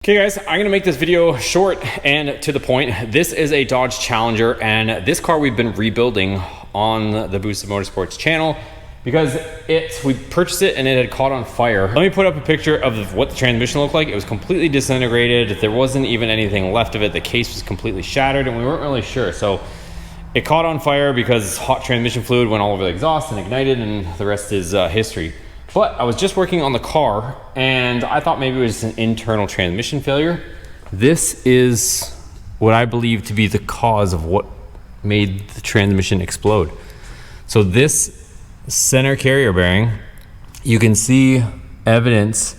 Okay guys, I'm gonna make this video short and to the point. This is a Dodge Challenger, and this car we've been rebuilding on the Boosted Motorsports channel because we purchased it and it had caught on fire. Let me put up a picture of what the transmission looked like. It was completely disintegrated. There wasn't even anything left of it. The case was completely shattered and we weren't really sure. So it caught on fire because hot transmission fluid went all over the exhaust and ignited, and the rest is history. But I was just working on the car and I thought maybe it was an internal transmission failure. This is what I believe to be the cause of what made the transmission explode. So this center carrier bearing, you can see evidence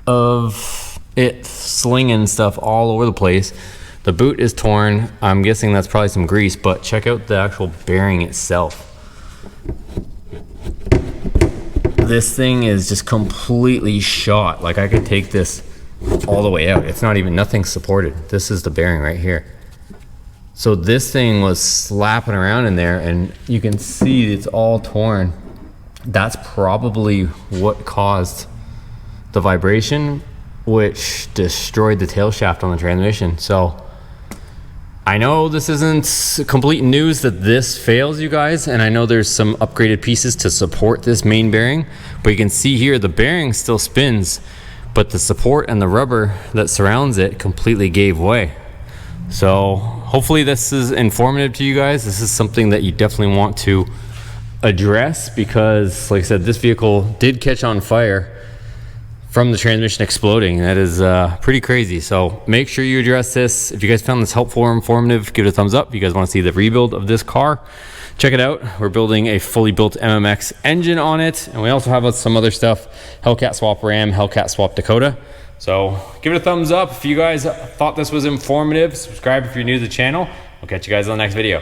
of it slinging stuff all over the place. The boot is torn. I'm guessing that's probably some grease, but check out the actual bearing itself. This thing is just completely shot. Like I could take this all the way out. It's not even, nothing supported. This is the bearing right here. So this thing was slapping around in there and you can see it's all torn. That's probably what caused the vibration, which destroyed the tail shaft on the transmission. So I know this isn't complete news that this fails, you guys, and I know there's some upgraded pieces to support this main bearing, but you can see here the bearing still spins, but the support and the rubber that surrounds it completely gave way. So hopefully this is informative to you guys. This is something that you definitely want to address because, like I said, this vehicle did catch on fire from the transmission exploding. That is pretty crazy. So make sure you address this. If you guys found this helpful or informative, give it a thumbs up. If you guys want to see the rebuild of this car, check it out. We're building a fully built MMX engine on it, and we also have some other stuff: Hellcat swap Ram, Hellcat swap Dakota. So give it a thumbs up if you guys thought this was informative. Subscribe if you're new to the channel. We'll catch you guys on the next video.